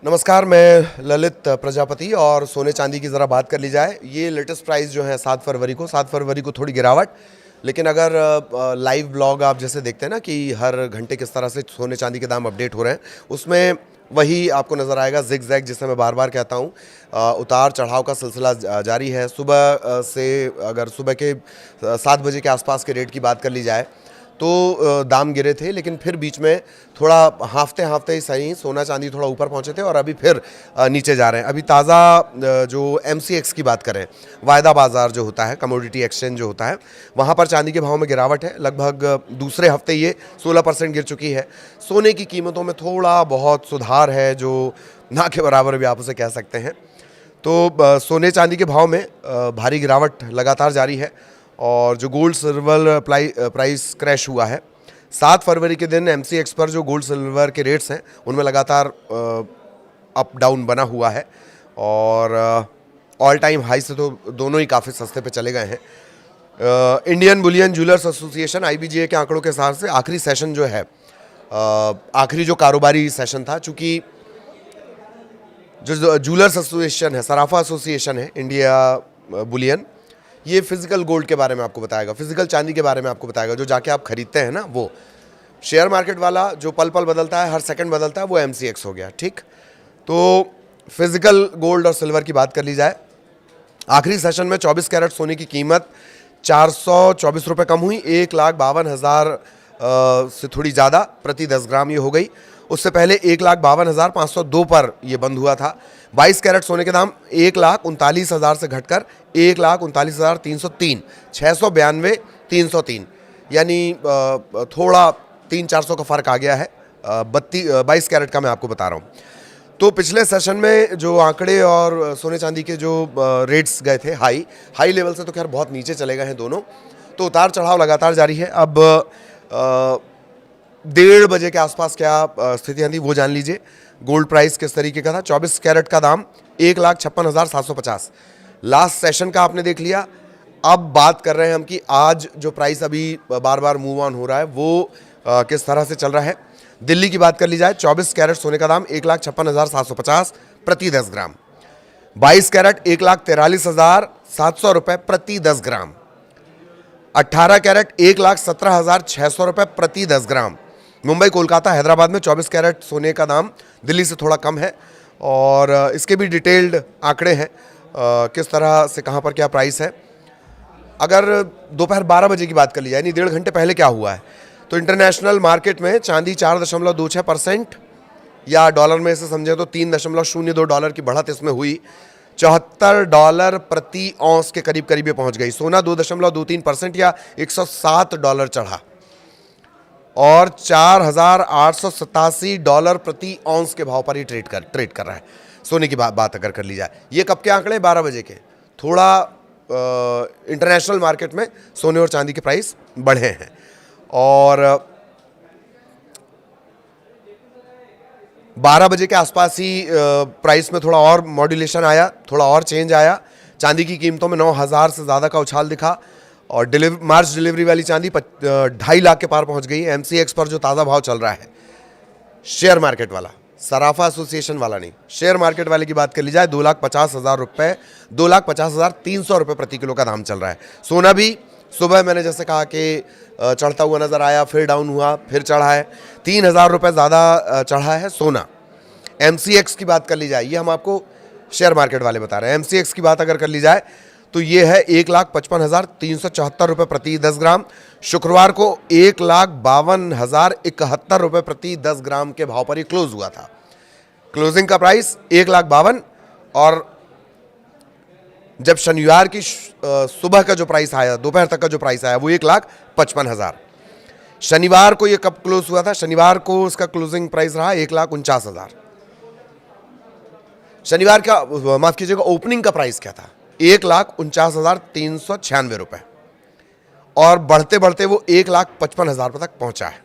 नमस्कार, मैं ललित प्रजापति। और सोने चांदी की ज़रा बात कर ली जाए। ये लेटेस्ट प्राइस जो है 7 फरवरी को थोड़ी गिरावट, लेकिन अगर लाइव ब्लॉग आप जैसे देखते हैं ना कि हर घंटे किस तरह से सोने चांदी के दाम अपडेट हो रहे हैं, उसमें वही आपको नज़र आएगा। जिग जैग, जिसे मैं बार बार कहता हूँ, उतार चढ़ाव का सिलसिला जारी है। सुबह से अगर सुबह के 7 बजे के आसपास के रेट की बात कर ली जाए तो दाम गिरे थे, लेकिन फिर बीच में थोड़ा हाफते ही सही सोना चांदी थोड़ा ऊपर पहुंचे थे और अभी फिर नीचे जा रहे हैं। अभी ताज़ा जो MCX की बात करें, वायदा बाज़ार जो होता है, कमोडिटी एक्सचेंज जो होता है, वहां पर चांदी के भाव में गिरावट है। लगभग दूसरे हफ्ते ये 16% गिर चुकी है। सोने की कीमतों में थोड़ा बहुत सुधार है, जो ना के बराबर भी आप उसे कह सकते हैं। तो सोने चांदी के भाव में भारी गिरावट लगातार जारी है। और जो गोल्ड सिल्वर प्राइस क्रैश हुआ है 7 फरवरी के दिन, MCX पर जो गोल्ड सिल्वर के रेट्स हैं उनमें लगातार अप डाउन बना हुआ है। और ऑल टाइम हाई से तो दोनों ही काफ़ी सस्ते पे चले गए हैं। Indian Boolean jewellers association IBGA के आंकड़ों के हिसाब से आखिरी सेशन जो है, आखिरी जो कारोबारी सेशन था, चूँकि जो ज्वेलर्स एसोसिएशन है, सराफा एसोसिएशन है इंडिया बुलियन, ये फिजिकल गोल्ड के बारे में आपको बताएगा, फिजिकल चांदी के बारे में आपको बताएगा, जो जाके आप खरीदते हैं ना। वो शेयर मार्केट वाला जो पल पल बदलता है, हर सेकंड बदलता है, वो MCX हो गया। ठीक, तो फिजिकल गोल्ड और सिल्वर की बात कर ली जाए, आखिरी सेशन में 24 कैरेट सोने की कीमत 424 रुपये कम हुई, 1,52,000 से थोड़ी ज़्यादा प्रति 10 ग्राम ये हो गई। उससे पहले 1,52,502 पर यह बंद हुआ था। 22 कैरेट सोने के दाम 1,39,000 से घटकर 1,39,303, 692,303, यानी थोड़ा 300-400 का फ़र्क आ गया है। 22 कैरेट का मैं आपको बता रहा हूँ। तो पिछले सेशन में जो आंकड़े और सोने चांदी के जो रेट्स गए थे हाई लेवल से, तो खैर बहुत नीचे चले गए हैं दोनों। तो उतार चढ़ाव लगातार जारी है। अब 1:30 बजे के आसपास क्या स्थितियाँ थी वो जान लीजिए। गोल्ड प्राइस किस तरीके का था। 24 कैरेट का दाम 1,56,750, लास्ट सेशन का आपने देख लिया। अब बात कर रहे हैं हम कि आज जो प्राइस अभी बार बार मूव ऑन हो रहा है वो किस तरह से चल रहा है। दिल्ली की बात कर ली जाए, 24 कैरेट सोने का दाम 1,56,750 प्रति 10 ग्राम। 22 कैरेट 1,43,700 रुपये प्रति 10 ग्राम। 18 कैरेट 1,17,600 रुपये प्रति 10 ग्राम। मुंबई, कोलकाता, हैदराबाद में 24 कैरेट सोने का दाम दिल्ली से थोड़ा कम है। और इसके भी डिटेल्ड आंकड़े हैं, किस तरह से कहाँ पर क्या प्राइस है। अगर दोपहर 12 बजे की बात कर ली जाए, यानी 1.5 घंटे पहले क्या हुआ है, तो इंटरनेशनल मार्केट में चांदी 4.26%, या डॉलर में इसे समझे तो $3.02 की बढ़त इसमें हुई। $74 प्रति औंस के करीब करीब ये पहुंच गई। सोना 2.23% या $107 चढ़ा और $4,887 प्रति औंस के भाव पर ही ट्रेड कर रहा है। सोने की बात अगर कर ली जाए, ये कब के आंकड़े, 12 बजे के। थोड़ा इंटरनेशनल मार्केट में सोने और चांदी के प्राइस बढ़े हैं। और 12 बजे के आसपास ही प्राइस में थोड़ा और मॉड्यूलेशन आया, थोड़ा और चेंज आया। चांदी की कीमतों में 9,000 से ज़्यादा का उछाल दिखा और मार्च डिलीवरी वाली चांदी 2.5 लाख के पार पहुंच गई। MCX पर जो ताज़ा भाव चल रहा है, शेयर मार्केट वाला, सराफा एसोसिएशन वाला नहीं, शेयर मार्केट वाले की बात कर ली जाए, 2,50,000 रुपये, 2,50,300 रुपये प्रति किलो का दाम चल रहा है। सोना भी सुबह मैंने जैसे कहा कि चढ़ता हुआ नज़र आया, फिर डाउन हुआ, फिर चढ़ा है। 3,000 रुपये ज़्यादा चढ़ा है सोना। MCX की बात कर ली जाए, ये हम आपको शेयर मार्केट वाले बता रहे हैं। MCX की बात अगर कर ली जाए तो ये है 1,55,374 रुपये प्रति 10 ग्राम। शुक्रवार को 1,52,071 रुपये प्रति 10 ग्राम के भाव पर ही क्लोज हुआ था। क्लोजिंग का प्राइस 1,52,000, और जब शनिवार की सुबह का जो प्राइस आया, दोपहर तक का जो प्राइस आया, वो 1,55,000। शनिवार को ये कब क्लोज हुआ था, शनिवार को उसका क्लोजिंग प्राइस रहा 1,49,000। शनिवार का, माफ कीजिएगा, ओपनिंग का प्राइस क्या था, 1,49,396 रुपये, और बढ़ते बढ़ते वो 1,55,000 तक पहुंचा है।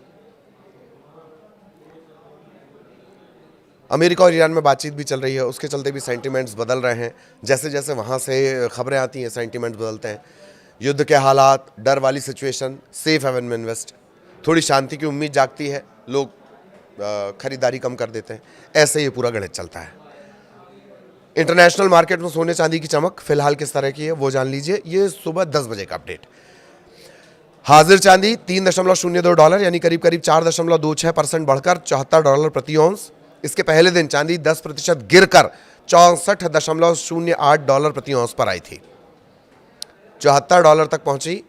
अमेरिका और ईरान में बातचीत भी चल रही है, उसके चलते भी सेंटिमेंट्स बदल रहे हैं। जैसे जैसे वहाँ से खबरें आती हैं, सेंटिमेंट्स बदलते हैं। युद्ध के हालात, डर वाली सिचुएशन, सेफ हेवन में इन्वेस्ट, थोड़ी शांति की उम्मीद जागती है। लोग खरीदारी कम कर देते हैं। ऐसे ये पूरा गणित चलता है। इंटरनेशनल मार्केट में सोने चांदी की चमक फिलहाल किस तरह की है वो जान लीजिए। ये सुबह 10 बजे का अपडेट। हाजिर चांदी $3.02 यानी करीब करीब 4.26% बढ़कर $74 प्रति औंस। इसके पहले दिन चांदी 10% गिरकर $64.08 प्रति औंस पर आई थी, $74 तक पहुंची।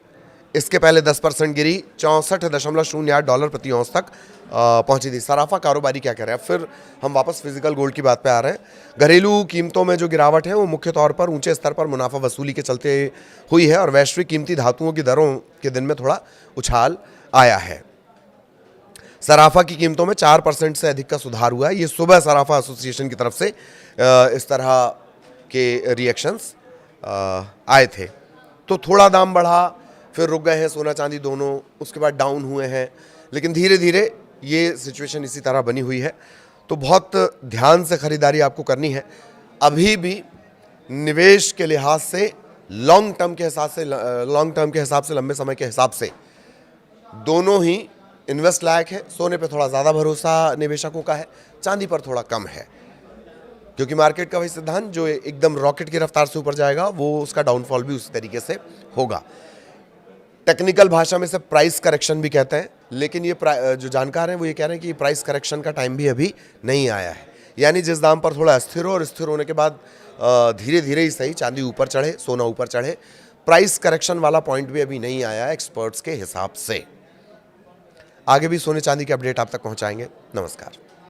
इसके पहले 10% गिरी, $64.08 प्रति औंस तक पहुंची थी। सराफा कारोबारी क्या कह रहे हैं? फिर हम वापस फिजिकल गोल्ड की बात पे आ रहे हैं। घरेलू कीमतों में जो गिरावट है वो मुख्य तौर पर ऊंचे स्तर पर मुनाफा वसूली के चलते हुई है और वैश्विक कीमती धातुओं की दरों के दिन में थोड़ा उछाल आया है। सराफा की कीमतों में 4% से अधिक का सुधार हुआ है। ये सुबह सराफा एसोसिएशन की तरफ से इस तरह के रिएक्शंस आए थे। तो थोड़ा दाम बढ़ा, फिर रुक गए हैं सोना चांदी दोनों, उसके बाद डाउन हुए हैं, लेकिन धीरे धीरे ये सिचुएशन इसी तरह बनी हुई है। तो बहुत ध्यान से खरीदारी आपको करनी है। अभी भी निवेश के लिहाज से लॉन्ग टर्म के हिसाब से लंबे समय के हिसाब से दोनों ही इन्वेस्ट लायक है। सोने पे थोड़ा ज़्यादा भरोसा निवेशकों का है, चांदी पर थोड़ा कम है, क्योंकि मार्केट का वही सिद्धांत जो एकदम रॉकेट की रफ्तार से ऊपर जाएगा वो उसका डाउनफॉल भी उसी तरीके से होगा। टेक्निकल भाषा में से प्राइस करेक्शन भी कहते हैं, लेकिन ये जो जानकार हैं वो ये कह रहे हैं कि प्राइस करेक्शन का टाइम भी अभी नहीं आया है। यानी जिस दाम पर थोड़ा अस्थिर हो और स्थिर होने के बाद धीरे धीरे ही सही चांदी ऊपर चढ़े, सोना ऊपर चढ़े, प्राइस करेक्शन वाला पॉइंट भी अभी नहीं आया है एक्सपर्ट्स के हिसाब से। आगे भी सोने चांदी के अपडेट आप तक पहुंचाएंगे। नमस्कार।